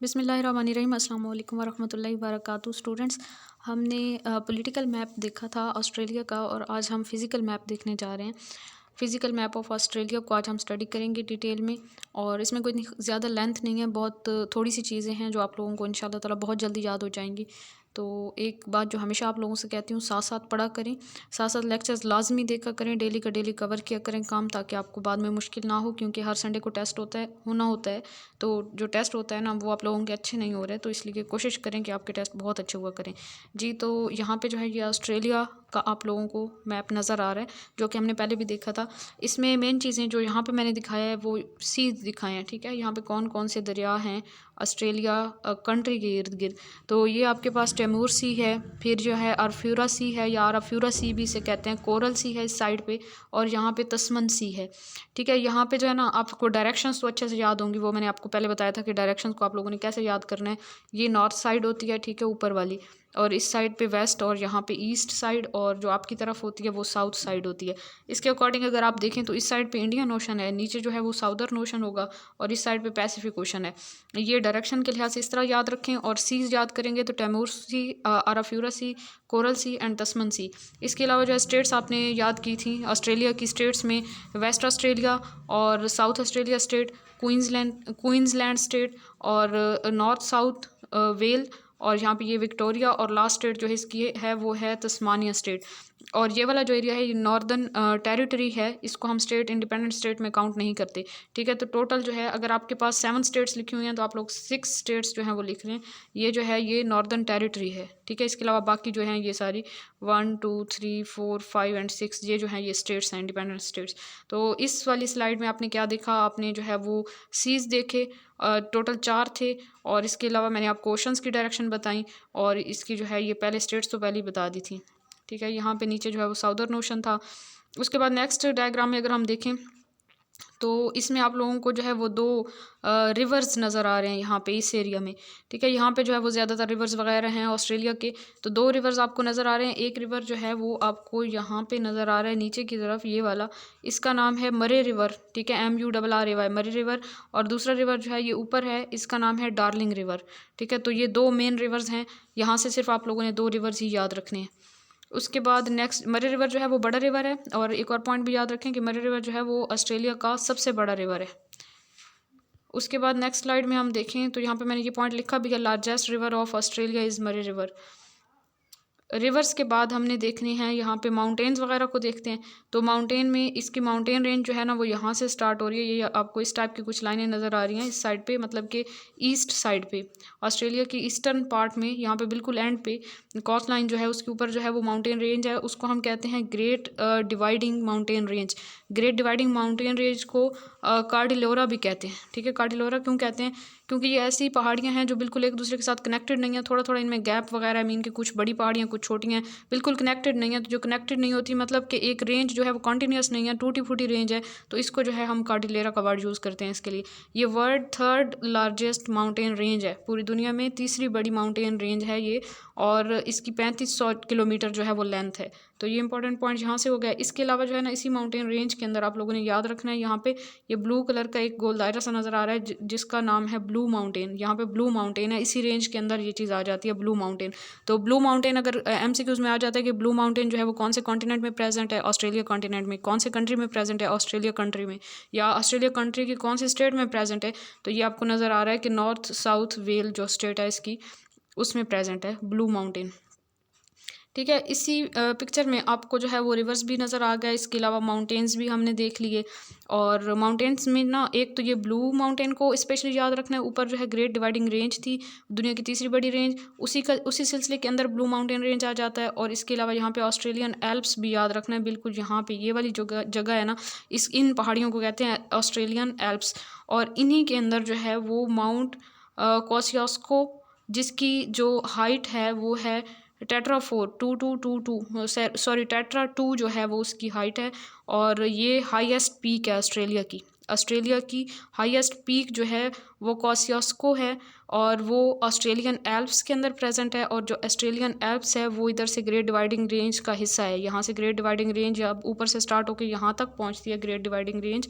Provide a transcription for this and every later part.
बिस्मिल्लाहिर्रहमानिर्रहीम अस्सलाम वालेकुम वरहमतुल्लाहि वबरकातुहू। स्टूडेंट्स, हमने पॉलिटिकल मैप देखा था ऑस्ट्रेलिया का, और आज हम फिज़िकल मैप देखने जा रहे हैं। फ़िज़िकल मैप ऑफ ऑस्ट्रेलिया को आज हम स्टडी करेंगे डिटेल में, और इसमें कोई ज़्यादा लेंथ नहीं है, बहुत थोड़ी सी चीज़ें हैं जो आप लोगों को इंशाल्लाह ताला बहुत जल्दी याद हो जाएंगी। तो एक बात जो हमेशा आप लोगों से कहती हूँ, साथ साथ पढ़ा करें, साथ साथ लेक्चर्स लाजमी देखा करें, डेली का डेली कवर किया करें काम, ताकि आपको बाद में मुश्किल ना हो, क्योंकि हर संडे को टेस्ट होता है। तो जो टेस्ट होता है ना, वो आप लोगों के अच्छे नहीं हो रहे, तो इसलिए कोशिश करें कि आपके टेस्ट बहुत अच्छे हुआ करें जी। तो यहाँ पे जो है ये ऑस्ट्रेलिया का आप लोगों को मैप नज़र आ रहा है, जो कि हमने पहले भी देखा था। इसमें मेन चीज़ें जो यहाँ पे मैंने दिखाया है वो सीज दिखाए हैं, ठीक है। यहाँ पे कौन कौन से दरिया हैं ऑस्ट्रेलिया कंट्री के इर्द गिर्द। तो ये आपके पास तैमूर सी है, फिर जो है अरफ्यूरा सी है, या अरफ्यूरा सी भी इसे कहते हैं, कोरल सी है इस साइड पे, और यहाँ पे तस्मन सी है, ठीक है। यहाँ पे जो है ना, आपको डायरेक्शंस तो अच्छे से याद होंगी, वो मैंने आपको पहले बताया था कि डायरेक्शंस को आप लोगों ने कैसे याद करना है। ये नॉर्थ साइड होती है, ठीक है, ऊपर वाली, और इस साइड पे वेस्ट, और यहाँ पे ईस्ट साइड, और जो आपकी तरफ होती है वो साउथ साइड होती है। इसके अकॉर्डिंग अगर आप देखें तो इस साइड पे इंडियन ओशन है, नीचे जो है वो साउदर्न ओशन होगा, और इस साइड पे पैसिफिक ओशन है। ये डायरेक्शन के लिहाज से इस तरह याद रखें, और सीज याद करेंगे तो तैमूर सी, अराफ्यूरा सी, कोरल सी एंड तस्मन सी। इसके अलावा जो है स्टेट्स आपने याद की थी ऑस्ट्रेलिया की, स्टेट्स में वेस्ट ऑस्ट्रेलिया और south Australia state, Queensland state, और नॉर्थ साउथ वेल, और यहाँ पे ये विक्टोरिया, और लास्ट स्टेट जो है इसकी है वो है तस्मानिया स्टेट। और ये वाला जो एरिया है ये नॉर्दर्न टेरिटरी है, इसको हम स्टेट इंडिपेंडेंट स्टेट में काउंट नहीं करते, ठीक है। तो टोटल जो है, अगर आपके पास 7 स्टेट्स लिखी हुई हैं तो आप लोग 6 स्टेट्स जो हैं वो लिख रहे हैं। ये जो है ये नॉर्दर्न टेरिटरी है, ठीक है। इसके अलावा बाकी जो हैं ये सारी 1 2 3 4 5 एंड 6 ये जो हैं ये स्टेट्स हैं, इंडिपेंडेंट स्टेट्स। तो इस वाली स्लाइड में आपने क्या देखा, आपने जो है वो सीज देखे, टोटल 4 थे, और इसके अलावा मैंने आपको ओशंस की डायरेक्शन बताई, और इसकी जो है ये पहले स्टेट्स तो पहले ही बता दी थी, ठीक है। यहाँ पे नीचे जो है वो साउदर्न ओशन था। उसके बाद नेक्स्ट डायग्राम में अगर हम देखें तो इसमें आप लोगों को जो है वो 2 रिवर्स नज़र आ रहे हैं यहाँ पे इस एरिया में, ठीक है। यहाँ पे जो है वो ज़्यादातर रिवर्स वगैरह हैं ऑस्ट्रेलिया के, तो 2 रिवर्स आपको नज़र आ रहे हैं। एक रिवर जो है वो आपको यहाँ पे नज़र आ रहा है नीचे की तरफ, ये वाला, इसका नाम है मरे रिवर, ठीक है, MURRAY मरे रिवर। और दूसरा रिवर जो है ये ऊपर है, इसका नाम है डार्लिंग रिवर, ठीक है। तो ये 2 मेन रिवर्स हैं, यहाँ से सिर्फ आप लोगों ने 2 रिवर्स ही याद रखने हैं। उसके बाद नेक्स्ट मरे रिवर जो है वो बड़ा रिवर है, और एक और पॉइंट भी याद रखें कि मरे रिवर जो है वो ऑस्ट्रेलिया का सबसे बड़ा रिवर है। उसके बाद नेक्स्ट स्लाइड में हम देखें तो यहाँ पे मैंने ये पॉइंट लिखा भी है, largest river of Australia is मरे रिवर। रिवर्स के बाद हमने देखने हैं यहाँ पे माउंटेन्स वगैरह को देखते हैं। तो माउंटेन में इसकी माउंटेन रेंज जो है ना वो यहाँ से स्टार्ट हो रही है, ये आपको इस टाइप की कुछ लाइनें नज़र आ रही हैं इस साइड पे, मतलब कि ईस्ट साइड पे, ऑस्ट्रेलिया की ईस्टर्न पार्ट में, यहाँ पे बिल्कुल एंड पे कोस्ट लाइन जो है उसके ऊपर जो है वो माउंटेन रेंज है, उसको हम कहते हैं great dividing mountain range. Great dividing mountain range को कार्डिलोरा भी कहते हैं, ठीक है। कार्डिलोरा क्यों कहते हैं, क्योंकि ये ऐसी पहाड़ियाँ हैं जो बिल्कुल एक दूसरे के साथ कनेक्टेड नहीं है, थोड़ा थोड़ा इनमें गैप वगैरह, मीन कि कुछ बड़ी पहाड़ियाँ कुछ छोटी हैं, बिल्कुल कनेक्टेड नहीं है। तो जो कनेक्टेड नहीं होती मतलब कि एक रेंज जो है वो कॉन्टीन्यूस नहीं है, टूटी फूटी रेंज है, तो इसको जो है हम कार्डिलेरा का वर्ड यूज़ करते हैं इसके लिए। ये world 3rd largest mountain range है, पूरी दुनिया में 3री बड़ी माउंटेन रेंज है ये, और इसकी 3500 किलोमीटर जो है वो लेंथ है। तो ये इंपॉर्टेंट पॉइंट यहाँ से हो गया। इसके अलावा जो है ना इसी माउंटेन रेंज के अंदर आप लोगों ने याद रखना है, यहाँ पे ये ब्लू कलर का एक गोल दायरा सा नज़र आ रहा है जिसका नाम है ब्लू माउंटेन। यहाँ पे ब्लू माउंटेन है, इसी रेंज के अंदर ये चीज़ आ जाती है, ब्लू माउंटेन। तो ब्लू माउंटेन अगर MCQs में आ जाता है कि ब्लू माउंटेन जो है वो कौन से कॉन्टिनेंट में प्रेजेंट है, ऑस्ट्रेलिया कॉन्टिनेंट में, कौन से कंट्री में प्रेजेंट है, ऑस्ट्रेलिया कंट्री में, या ऑस्ट्रेलिया कंट्री की कौन से स्टेट में प्रेजेंट है, तो ये आपको नज़र आ रहा है कि नॉर्थ साउथ वेल जो स्टेट है इसकी, उसमें प्रेजेंट है ब्लू माउंटेन, ठीक है। इसी पिक्चर में आपको जो है वो रिवर्स भी नज़र आ गया, इसके अलावा माउंटेन्स भी हमने देख लिए। और माउंटेन्स में ना एक तो ये ब्लू माउंटेन को स्पेशली याद रखना है, ऊपर जो है ग्रेट डिवाइडिंग रेंज थी, दुनिया की 3री बड़ी रेंज, उसी सिलसिले के अंदर ब्लू माउंटेन रेंज आ जाता है। और इसके अलावा यहाँ पे ऑस्ट्रेलियन एल्प्स भी याद रखना है, बिल्कुल यहाँ पे ये वाली जगह है ना, इन पहाड़ियों को कहते हैं ऑस्ट्रेलियन एल्प्स। और इन्हीं के अंदर जो है वो माउंट कोसियास्को, जिसकी जो हाइट है वो है टेट्रा 2 जो है वो उसकी हाइट है, और ये हाईएस्ट पीक है ऑस्ट्रेलिया की। ऑस्ट्रेलिया की हाईएस्ट पीक जो है वो कॉसियोस्को है और वो ऑस्ट्रेलियन एल्प्स के अंदर प्रेजेंट है। और जो ऑस्ट्रेलियन एल्प्स है वो इधर से ग्रेट डिवाइडिंग रेंज का हिस्सा है। यहाँ से ग्रेट डिवाइडिंग रेंज अब ऊपर से स्टार्ट होकर यहाँ तक पहुँचती है ग्रेट डिवाइडिंग रेंज।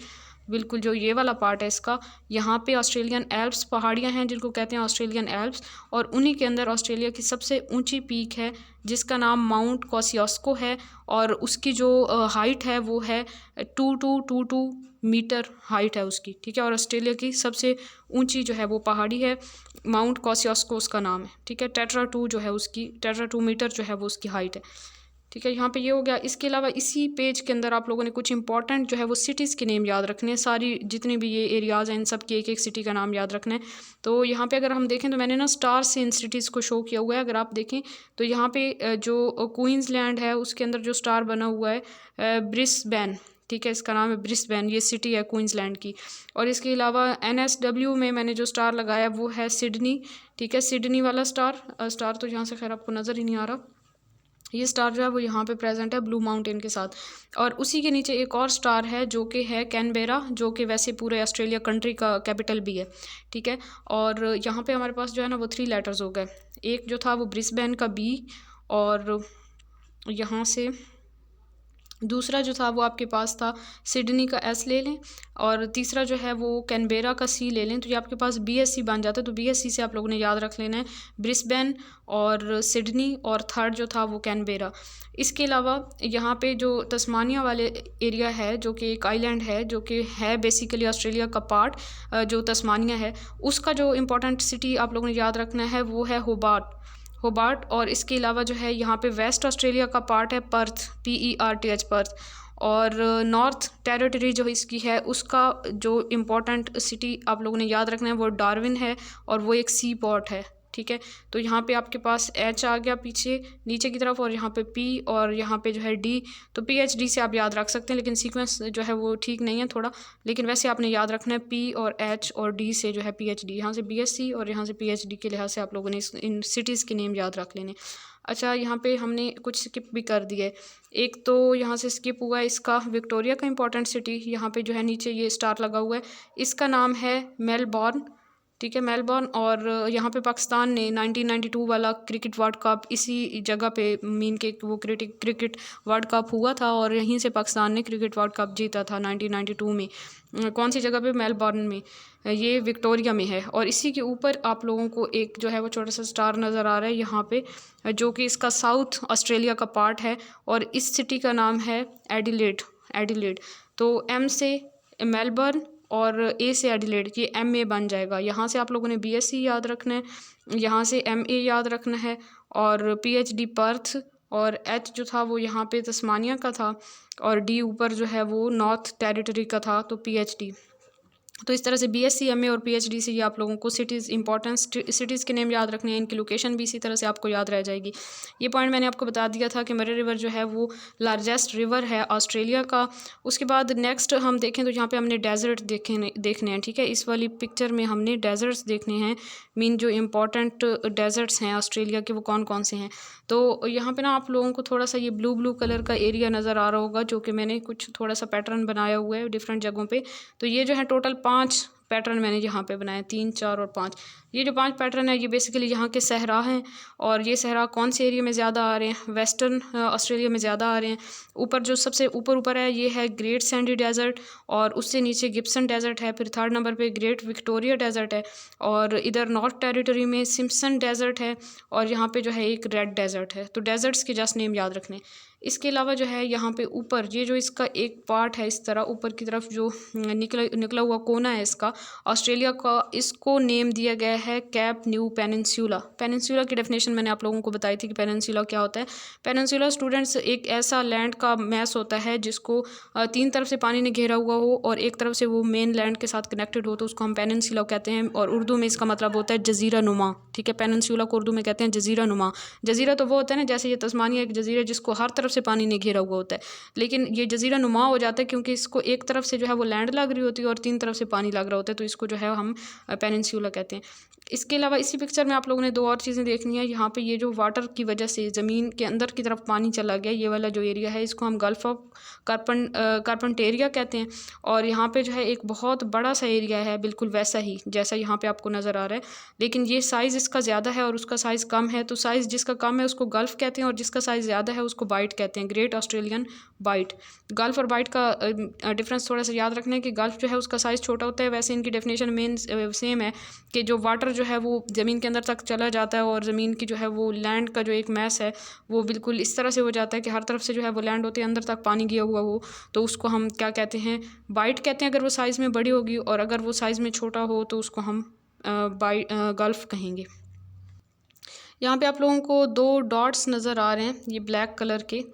बिल्कुल जो ये वाला पार्ट है इसका, यहाँ पे ऑस्ट्रेलियन एल्प्स पहाड़ियाँ हैं जिनको कहते हैं ऑस्ट्रेलियन एल्प्स, और उन्हीं के अंदर ऑस्ट्रेलिया की सबसे ऊंची पीक है जिसका नाम माउंट कॉसियोस्को है। और उसकी जो हाइट है वो है 2222 मीटर हाइट है उसकी, ठीक है। और ऑस्ट्रेलिया की सबसे ऊंची जो है वो पहाड़ी है, माउंट कॉसियोस्को उसका नाम है, ठीक है। टेट्रा 2 मीटर जो है वो उसकी हाइट है, ठीक है। यहाँ पे ये हो गया। इसके अलावा इसी पेज के अंदर आप लोगों ने कुछ इंपॉर्टेंट जो है वो सिटीज़ के नेम याद रखने हैं। सारी जितने भी ये एरियाज़ हैं इन सब की एक एक सिटी का नाम याद रखना है। तो यहाँ पे अगर हम देखें तो मैंने ना स्टार से इन सिटीज़ को शो किया हुआ है। अगर आप देखें तो यहाँ पे जो क्वींसलैंड है उसके अंदर जो स्टार बना हुआ है ब्रिस्बेन, ठीक है, इसका नाम है ब्रिस्बेन, ये सिटी है क्वींसलैंड की। और इसके अलावा NSW में मैंने जो स्टार लगाया वो है सिडनी, ठीक है, सिडनी वाला स्टार तो यहाँ से खैर आपको नज़र ही नहीं आ रहा। ये स्टार जो है वो यहाँ पे प्रेजेंट है ब्लू माउंटेन के साथ। और उसी के नीचे एक और स्टार है जो कि है कैनबेरा, जो कि वैसे पूरे ऑस्ट्रेलिया कंट्री का कैपिटल भी है, ठीक है। और यहाँ पे हमारे पास जो है ना वो 3 लेटर्स हो गए। एक जो था वो ब्रिस्बेन का B, और यहाँ से दूसरा जो था वो आपके पास था सिडनी का S ले लें, और तीसरा जो है वो कैनबेरा का C ले लें, तो ये आपके पास BSC बन जाता है। तो BSC से आप लोगों ने याद रख लेना है ब्रिस्बेन और सिडनी, और थर्ड जो था वो कैनबेरा। इसके अलावा यहाँ पे जो तस्मानिया वाले एरिया है जो कि एक आइलैंड है जो कि है बेसिकली ऑस्ट्रेलिया का पार्ट, जो तस्मानिया है उसका जो इम्पोर्टेंट सिटी आप लोगों ने याद रखना है वो है होबार्ट। और इसके अलावा जो है यहाँ पे वेस्ट ऑस्ट्रेलिया का पार्ट है पर्थ, PERTH पर्थ। और नॉर्थ टेरिटरी जो इसकी है उसका जो इम्पोर्टेंट सिटी आप लोगों ने याद रखना है वो डार्विन है, और वो एक सी पोर्ट है, ठीक है। तो यहाँ पे आपके पास H आ गया पीछे नीचे की तरफ, और यहाँ पे P, और यहाँ पे जो है D। तो PHD से आप याद रख सकते हैं, लेकिन सीक्वेंस जो है वो ठीक नहीं है थोड़ा, लेकिन वैसे आपने याद रखना है P और H और D से जो है PHD, यहाँ से BSC और यहाँ से PHD के लिहाज से आप लोगों ने इन सिटीज़ के नेम याद रख लेने। अच्छा, यहाँ पे हमने कुछ स्किप भी कर दिए। एक तो यहाँ से स्किप हुआ है इसका विक्टोरिया का इंपॉर्टेंट सिटी, यहाँ पे जो है नीचे ये स्टार लगा हुआ है, इसका नाम है मेलबॉर्न, ठीक है, मेलबॉर्न। और यहाँ पे पाकिस्तान ने 1992 वाला क्रिकेट वर्ल्ड कप इसी जगह पे मीन के वो क्रिकेट वर्ल्ड कप हुआ था, और यहीं से पाकिस्तान ने क्रिकेट वर्ल्ड कप जीता था 1992 में। कौन सी जगह पे? मेलबॉर्न में, ये विक्टोरिया में है। और इसी के ऊपर आप लोगों को एक जो है वो छोटा सा स्टार नज़र आ रहा है यहाँ पे, जो कि इसका साउथ ऑस्ट्रेलिया का पार्ट है, और इस सिटी का नाम है एडिलेड। तो M से मेलबर्न और A से एडिलेड, ये MA बन जाएगा। यहाँ से आप लोगों ने BSC याद रखना है, यहाँ से MA याद रखना है, और PHD पर्थ, और H जो था वो यहाँ पे तस्मानिया का था, और D ऊपर जो है वो नॉर्थ टेरिटरी का था, तो PHD। तो इस तरह से BSC, MA और PHD से ये आप लोगों को सिटीज़ इंपॉर्टेंस सिटीज़ के नेम याद रखने हैं, इनकी लोकेशन भी इसी तरह से आपको याद रह जाएगी। ये पॉइंट मैंने आपको बता दिया था कि मरे रिवर जो है वो लार्जेस्ट रिवर है ऑस्ट्रेलिया का। उसके बाद नेक्स्ट हम देखें तो यहाँ पे हमने डेजर्ट देखने हैं, ठीक है। इस वाली पिक्चर में हमने डेजर्ट्स देखने हैं, मीन जो इम्पोर्टेंट डेजर्ट्स हैं ऑस्ट्रेलिया के वो कौन कौन से हैं। तो यहाँ पे ना आप लोगों को थोड़ा सा ये ब्लू कलर का एरिया नज़र आ रहा होगा, जो कि मैंने कुछ थोड़ा सा पैटर्न बनाया हुआ है डिफरेंट जगहों पे। तो ये जो है टोटल 5 पैटर्न मैंने यहाँ पे बनाए, 3, 4 और 5। ये जो 5 पैटर्न है ये बेसिकली यहाँ के सहरा हैं, और ये सहरा कौन से एरिया में ज़्यादा आ रहे हैं? वेस्टर्न ऑस्ट्रेलिया में ज़्यादा आ रहे हैं। ऊपर जो सबसे ऊपर है ये है ग्रेट सैंडी डेजर्ट, और उससे नीचे गिब्सन डेजर्ट है, फिर थर्ड नंबर पे ग्रेट विक्टोरिया डेजर्ट है, और इधर नॉर्थ टेरिटरी में सिम्पसन डेजर्ट है, और यहाँ पे जो है एक रेड डेजर्ट है। तो डेजर्ट्स के जस्ट नेम याद रखने। इसके अलावा जो है यहाँ पे ऊपर ये जो इसका एक पार्ट है इस तरह ऊपर की तरफ जो निकला हुआ कोना है इसका ऑस्ट्रेलिया का, इसको नेम दिया गया है कैप न्यू पेनिनसुला। पेनिनसुला की डेफिनेशन मैंने आप लोगों को बताई थी कि पेनिनसुला क्या होता है। पेनिनसुला स्टूडेंट्स एक ऐसा लैंड का मैस होता है जिसको 3 तरफ से पानी ने घेरा हुआ हो और एक तरफ से वो मेन लैंड के साथ कनेक्टेड हो, तो उसको हम पेनिनसुला कहते हैं, और उर्दू में इसका मतलब होता है जजीरा नुमा, ठीक है। पेनिनसुला को उर्दू में कहते हैं जजीरा नुमा। जजीरा तो वो होता है ना, जैसे ये तस्मानिया एक जजीरा जिसको हर तरफ से पानी ने घेरा हुआ होता है, लेकिन ये जजीरा नुमा हो जाता है क्योंकि इसको एक तरफ से जो है वो लैंड लग रही होती है और 3 तरफ से पानी लग रहा होता है, तो इसको जो है हम पेनिनसुला कहते हैं। इसके अलावा इसी पिक्चर में आप लोगों ने 2 और चीज़ें देखनी है। यहाँ पे ये जो वाटर की वजह से ज़मीन के अंदर की तरफ पानी चला गया, ये वाला जो एरिया है इसको हम गल्फ ऑफ कारपेंटेरिया कहते हैं। और यहाँ पे जो है एक बहुत बड़ा सा एरिया है, बिल्कुल वैसा ही जैसा यहाँ पे आपको नज़र आ रहा है, लेकिन ये साइज़ इसका ज़्यादा है और उसका साइज़ कम है। तो साइज़ जिसका कम है उसको गल्फ़ कहते हैं और जिसका साइज़ ज़्यादा है उसको बाइट कहते हैं, ग्रेट ऑस्ट्रेलियन बाइट। गल्फ़ और बाइट का डिफरेंस थोड़ा सा याद रखना है कि गल्फ़ जो है उसका साइज़ छोटा होता है, वैसे इनकी डेफिनेशन मेन सेम है कि जो वाटर जो है वो ज़मीन के अंदर तक चला जाता है और ज़मीन की जो है वो लैंड का जो एक मैस है वो बिल्कुल इस तरह से हो जाता है कि हर तरफ से जो है वो लैंड होती है, अंदर तक पानी गया हुआ हो, तो उसको हम क्या कहते हैं, बाइट कहते हैं अगर वो साइज़ में बड़ी होगी, और अगर वो साइज़ में छोटा हो तो उसको हम गल्फ़ कहेंगे। यहाँ पे आप लोगों को 2 डॉट्स नज़र आ रहे हैं, ये ब्लैक कलर के,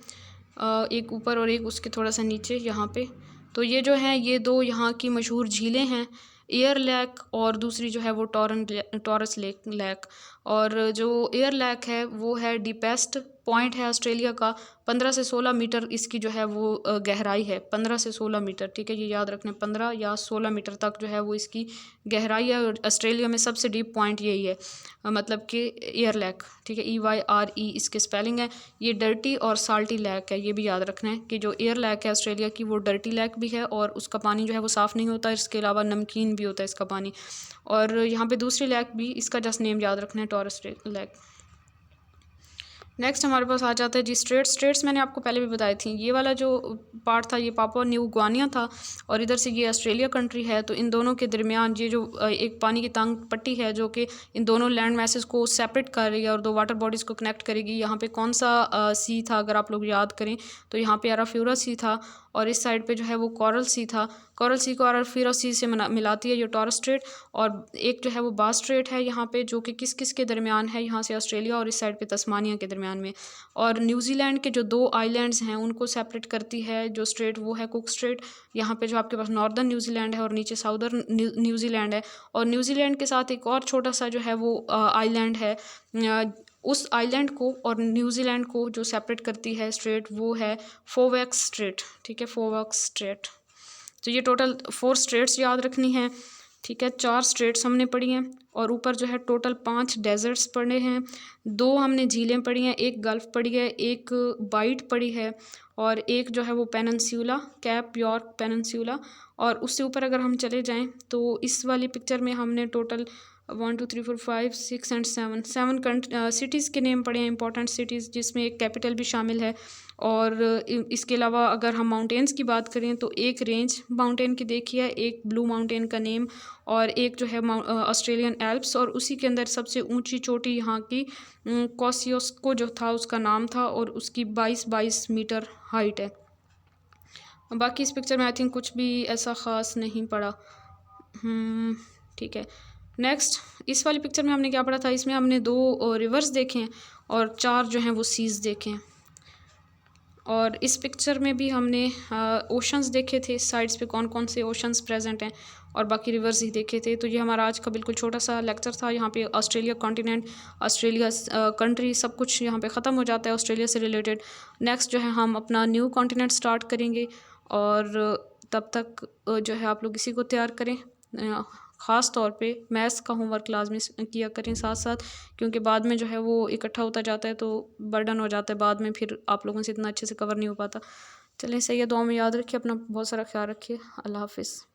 एक ऊपर और एक उसके थोड़ा सा नीचे यहाँ पे। तो ये जो हैं ये 2 यहाँ की मशहूर झीलें हैं, एयर लेक और दूसरी जो है वो टॉरस लेक। और जो एयर लेक है वो है डीपेस्ट पॉइंट है ऑस्ट्रेलिया का, 15 से 16 मीटर इसकी जो है वो गहराई है, 15 से 16 मीटर, ठीक है, ये याद रखना, 15 या 16 मीटर तक जो है वो इसकी गहराई है। और ऑस्ट्रेलिया में सबसे डीप पॉइंट यही है, मतलब कि एयर लेक, ठीक है, EYRE इसके स्पेलिंग है। ये डर्टी और साल्टी लेक है, ये भी याद रखना है कि जो एयर लेक है ऑस्ट्रेलिया की वो डर्टी लेक भी है और उसका पानी जो है वो साफ़ नहीं होता, इसके अलावा नमकीन भी होता है इसका पानी। और यहाँ पे दूसरी लेक भी, इसका जस्ट नेम याद रखना है, टॉरस लेक। नेक्स्ट हमारे पास आ जाता है जी स्ट्रेट्स मैंने आपको पहले भी बताई थी। ये वाला जो पार्ट था ये पापुआ न्यू गिनिया था और इधर से ये ऑस्ट्रेलिया कंट्री है। तो इन दोनों के दरमियान ये जो एक पानी की तंग पट्टी है जो कि इन दोनों लैंड मैसेज को सेपरेट कर रही है और 2 वाटर बॉडीज़ को कनेक्ट करेगी। यहाँ पे कौन सा सी था अगर आप लोग याद करें तो यहाँ पे अराफ्यूरा सी था और इस साइड पे जो है वो कोरल सी था। कोरल सी को अराफ्यूरा सी से मिलाती है ये टॉरस स्ट्रेट, और एक जो है वो बास स्ट्रेट है यहाँ पे जो कि किस के दरमियान है, यहाँ से ऑस्ट्रेलिया और इस साइड पे तस्मानिया के दरमियान में। और न्यूजीलैंड के जो 2 आइलैंड्स हैं उनको सेपरेट करती है जो स्ट्रेट, वो है कुक स्ट्रेट। यहाँ पे जो आपके पास नॉर्दर्न न्यूजीलैंड है और नीचे साउदर्न न्यूजीलैंड है। और न्यूजीलैंड के साथ एक और छोटा सा जो है वो आइलैंड है, उस आइलैंड को और न्यूजीलैंड को जो सेपरेट करती है स्ट्रेट वो है फोवेक्स स्ट्रेट, ठीक है, फोवेक्स स्ट्रेट। तो ये टोटल 4 स्ट्रेट्स याद रखनी है, ठीक है। 4 स्ट्रेट्स हमने पढ़ी हैं और ऊपर जो है टोटल 5 डेजर्ट्स पढ़े हैं, 2 हमने झीलें पढ़ी हैं, एक गल्फ़ पढ़ी है, एक बाइट पढ़ी है और एक जो है वो पेनिनसुला, कैप यॉर्क पेनिनसुला। और उससे ऊपर अगर हम चले जाएं तो इस वाली पिक्चर में हमने टोटल 1 2 3 4 5 6 एंड 7 सिटीज़ के नेम पढ़े हैं, इंपॉर्टेंट सिटीज़, जिसमें एक कैपिटल भी शामिल है। और इसके अलावा अगर हम माउंटेन्स की बात करें तो एक रेंज माउंटेन की देखी है, एक ब्लू माउंटेन का नेम, और एक जो है ऑस्ट्रेलियन एल्प्स, और उसी के अंदर सबसे ऊंची चोटी यहाँ की कोसियोस्को जो था उसका नाम था और उसकी 22 मीटर हाइट है। बाकी इस पिक्चर में आई थिंक कुछ भी ऐसा ख़ास नहीं पड़ा, ठीक है। नेक्स्ट इस वाली पिक्चर में हमने क्या पढ़ा था, इसमें हमने 2 रिवर्स देखे हैं और 4 जो हैं वो सीज़ देखे हैं। और इस पिक्चर में भी हमने ओशंस देखे थे, साइड्स पे कौन कौन से ओशंस प्रेजेंट हैं, और बाकी रिवर्स ही देखे थे। तो ये हमारा आज का बिल्कुल छोटा सा लेक्चर था। यहाँ पे ऑस्ट्रेलिया कॉन्टिनेंट, ऑस्ट्रेलिया कंट्री, सब कुछ यहाँ पे ख़त्म हो जाता है ऑस्ट्रेलिया से रिलेटेड। नेक्स्ट जो है हम अपना न्यू कॉन्टिनेंट स्टार्ट करेंगे और तब तक जो है आप लोग इसी को तैयार करें। ख़ास तौर पे मैथ्स का होमवर्क लाजमी किया करें साथ साथ, क्योंकि बाद में जो है वो इकट्ठा होता जाता है तो बर्डन हो जाता है, बाद में फिर आप लोगों से इतना अच्छे से कवर नहीं हो पाता। चलें, सही है, दुआ में याद रखिए, अपना बहुत सारा ख्याल रखिए। अल्लाह हाफिज़।